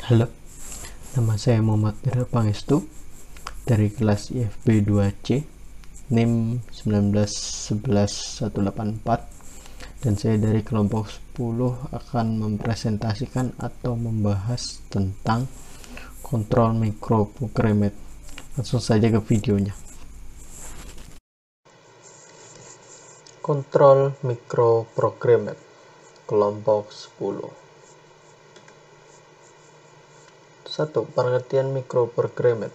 Halo, nama saya Muhammad Ira Pangestu dari kelas IFB 2C, NIM 1911184, dan saya dari kelompok 10 akan mempresentasikan atau membahas tentang kontrol microprogrammed. Langsung saja ke videonya. Kontrol microprogrammed, kelompok 10. 1. Pengertian microprogrammed.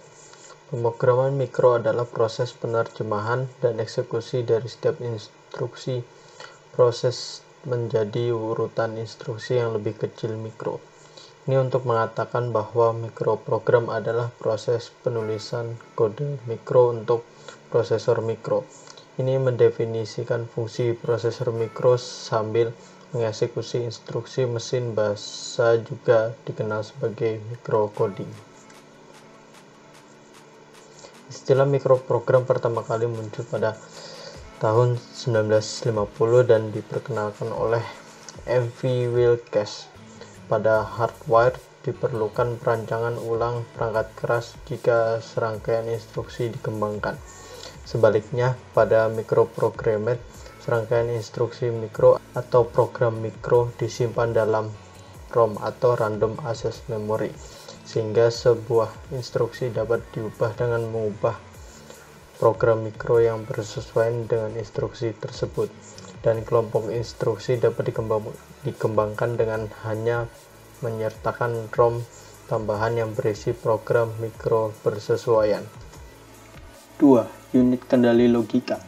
Pemrograman mikro adalah proses penerjemahan dan eksekusi dari setiap instruksi proses menjadi urutan instruksi yang lebih kecil mikro. Ini untuk mengatakan bahwa mikroprogram adalah proses penulisan kode mikro untuk prosesor mikro. Ini mendefinisikan fungsi prosesor mikro sambil mengeksekusi instruksi mesin bahasa, juga dikenal sebagai microcoding. Istilah mikroprogram pertama kali muncul pada tahun 1950 dan diperkenalkan oleh M.V. Wilkes. Pada hardware diperlukan perancangan ulang perangkat keras jika serangkaian instruksi dikembangkan. Sebaliknya, pada microprogrammed, serangkaian instruksi mikro atau program mikro disimpan dalam ROM atau Random Access Memory, sehingga sebuah instruksi dapat diubah dengan mengubah program mikro yang bersesuaian dengan instruksi tersebut, dan kelompok instruksi dapat dikembangkan dengan hanya menyertakan ROM tambahan yang berisi program mikro bersesuaian. 2. Unit kendali logika.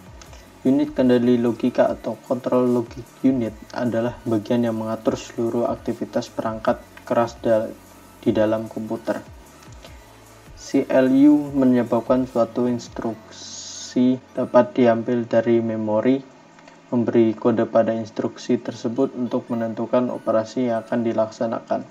Unit kendali logika atau control logic unit adalah bagian yang mengatur seluruh aktivitas perangkat keras di dalam komputer. CLU menyebabkan suatu instruksi dapat diambil dari memori, memberi kode pada instruksi tersebut untuk menentukan operasi yang akan dilaksanakan,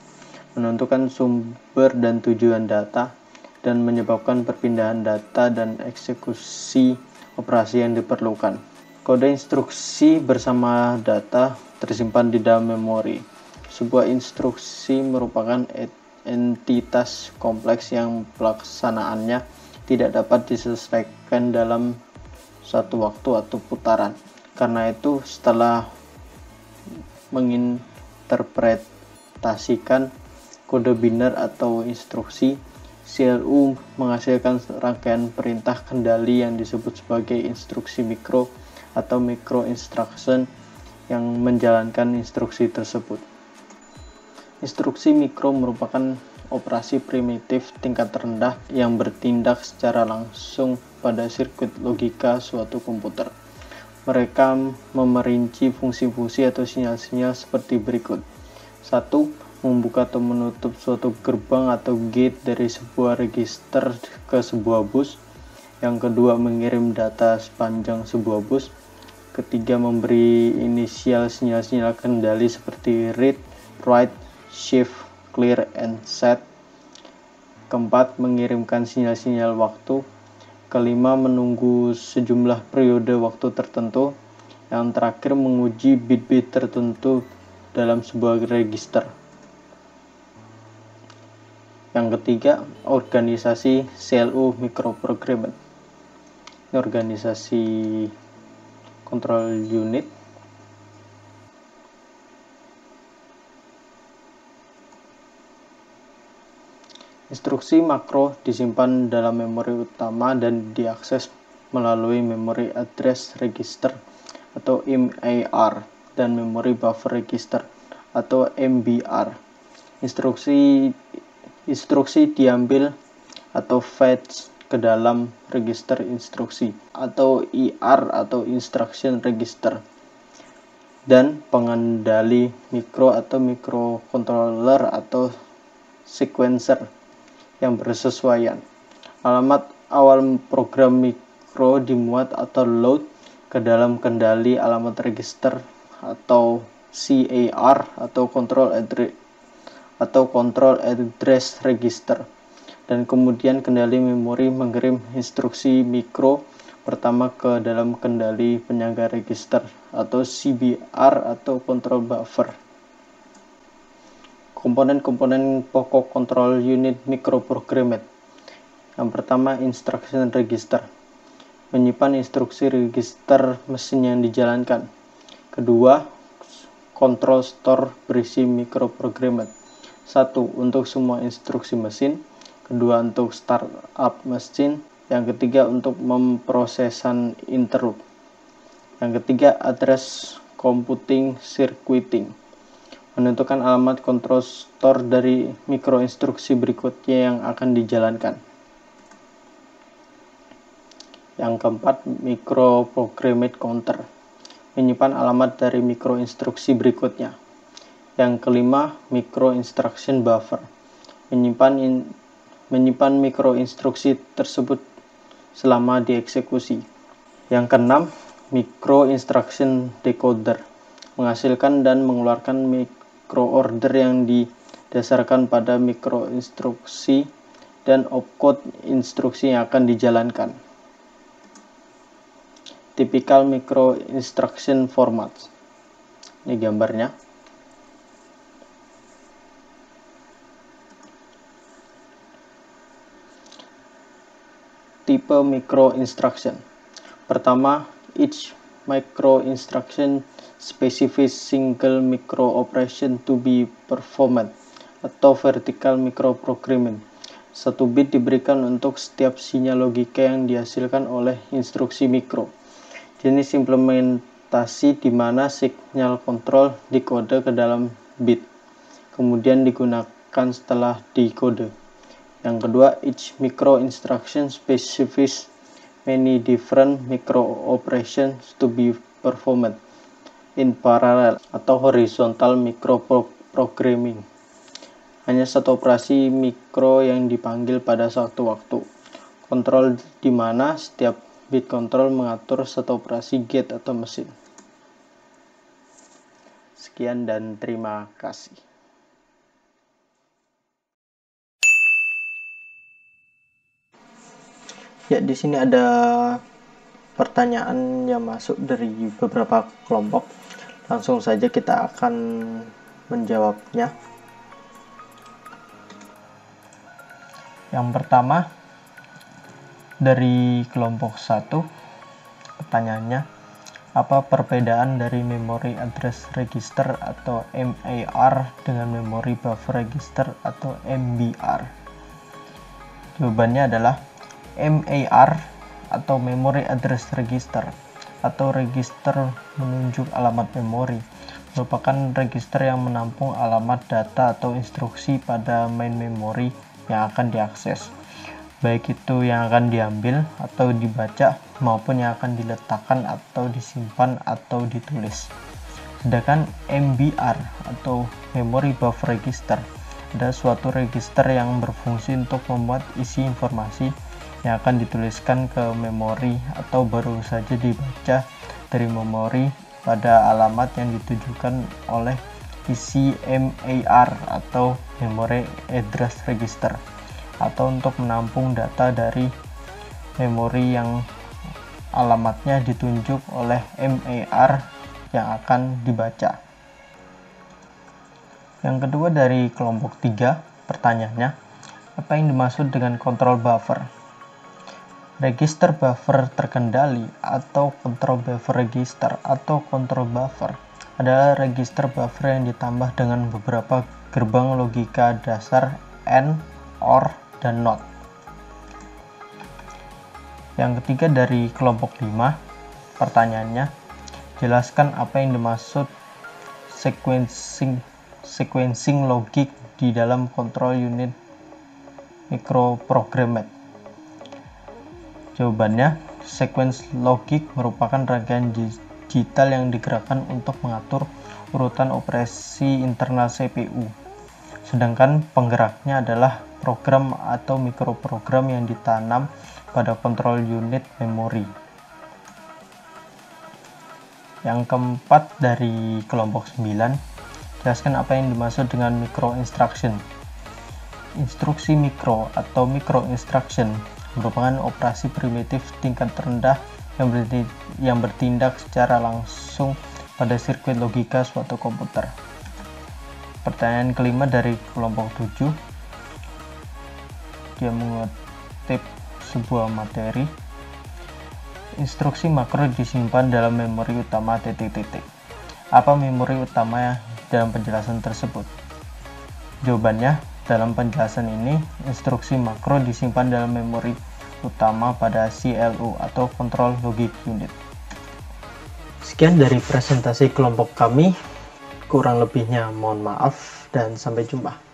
menentukan sumber dan tujuan data, dan menyebabkan perpindahan data dan eksekusi operasi yang diperlukan. Kode instruksi bersama data tersimpan di dalam memori. Sebuah instruksi merupakan entitas kompleks yang pelaksanaannya tidak dapat diselesaikan dalam satu waktu atau putaran. Karena itu, setelah menginterpretasikan kode biner atau instruksi, CLU menghasilkan rangkaian perintah kendali yang disebut sebagai instruksi mikro atau micro instruction yang menjalankan instruksi tersebut. Instruksi mikro merupakan operasi primitif tingkat rendah yang bertindak secara langsung pada sirkuit logika suatu komputer. Mereka memerinci fungsi-fungsi atau sinyal-sinyal seperti berikut. 1. Membuka atau menutup suatu gerbang atau gate dari sebuah register ke sebuah bus. Yang kedua, mengirim data sepanjang sebuah bus. Ketiga, memberi inisial sinyal-sinyal kendali seperti read, write, shift, clear, and set. Keempat, mengirimkan sinyal-sinyal waktu. Kelima, menunggu sejumlah periode waktu tertentu. Yang terakhir, menguji bit-bit tertentu dalam sebuah register. Yang ketiga, organisasi CLU microprogrammed. Ini organisasi control unit. Instruksi makro disimpan dalam memori utama dan diakses melalui memory address register atau MAR dan memory buffer register atau MBR. Instruksi diambil atau fetch ke dalam register instruksi atau IR atau instruction register, dan pengendali mikro atau microcontroller atau sequencer yang bersesuaian. Alamat awal program mikro dimuat atau load ke dalam kendali alamat register atau CAR atau control address register, dan kemudian kendali memori mengirim instruksi mikro pertama ke dalam kendali penyangga register atau CBR atau control buffer. Komponen-komponen pokok control unit microprogrammed. Yang pertama, instruction register, menyimpan instruksi register mesin yang dijalankan. Kedua, control store berisi microprogrammed. 1. Untuk semua instruksi mesin. Kedua, untuk startup mesin. Yang ketiga, untuk memprosesan interrupt. Yang ketiga, address computing circuiting, menentukan alamat control store dari mikroinstruksi berikutnya yang akan dijalankan. Yang keempat, microprogrammed counter, menyimpan alamat dari mikroinstruksi berikutnya. Yang kelima, microinstruction buffer, menyimpan mikroinstruksi tersebut selama dieksekusi. Yang keenam, microinstruction decoder, menghasilkan dan mengeluarkan microorder yang didasarkan pada mikroinstruksi dan opcode instruksi yang akan dijalankan. Typical microinstruction formats. Ini gambarnya. Tipe microinstruction. Pertama, each microinstruction specifies single micro operation to be performed, atau vertical microprogramming. 1 bit diberikan untuk setiap sinyal logika yang dihasilkan oleh instruksi mikro. Jenis implementasi di mana sinyal kontrol dikode ke dalam bit, kemudian digunakan setelah dikode. Yang kedua, each micro instruction specifies many different micro operations to be performed in parallel, atau horizontal microprogramming. Hanya satu operasi mikro yang dipanggil pada suatu waktu. Kontrol di mana setiap bit kontrol mengatur satu operasi gate atau mesin. Sekian dan terima kasih. Ya, di sini ada pertanyaan yang masuk dari beberapa kelompok. Langsung saja kita akan menjawabnya. Yang pertama, dari kelompok 1, pertanyaannya, apa perbedaan dari Memory Address Register atau MAR dengan Memory Buffer Register atau MBR? Jawabannya adalah MAR atau Memory Address Register atau register menunjuk alamat memori merupakan register yang menampung alamat data atau instruksi pada main memory yang akan diakses, baik itu yang akan diambil atau dibaca maupun yang akan diletakkan atau disimpan atau ditulis. Sedangkan MBR atau Memory Buffer Register adalah suatu register yang berfungsi untuk memuat isi informasi yang akan dituliskan ke memori atau baru saja dibaca dari memori pada alamat yang ditujukan oleh isi MAR atau Memory Address Register, atau untuk menampung data dari memori yang alamatnya ditunjuk oleh MAR yang akan dibaca. Yang kedua, dari kelompok 3, pertanyaannya, apa yang dimaksud dengan control buffer? Register buffer terkendali atau control buffer register atau control buffer adalah register buffer yang ditambah dengan beberapa gerbang logika dasar AND, OR, dan NOT. Yang ketiga, dari kelompok 5, pertanyaannya, jelaskan apa yang dimaksud sequencing logik di dalam control unit microprogrammed. Jawabannya, sequence logic merupakan rangkaian digital yang digerakkan untuk mengatur urutan operasi internal CPU. Sedangkan penggeraknya adalah program atau mikroprogram yang ditanam pada control unit memori. Yang keempat, dari kelompok 9, jelaskan apa yang dimaksud dengan micro instruction. Instruksi mikro atau micro instruction merupakan operasi primitif tingkat rendah yang bertindak secara langsung pada sirkuit logika suatu komputer. Pertanyaan kelima dari kelompok 7. Dia mengutip sebuah materi. Instruksi makro disimpan dalam memori utama ... Apa memori utama dalam penjelasan tersebut? Jawabannya, dalam penjelasan ini, instruksi makro disimpan dalam memori utama pada CLU atau Control Logic Unit. Sekian dari presentasi kelompok kami. Kurang lebihnya mohon maaf dan sampai jumpa.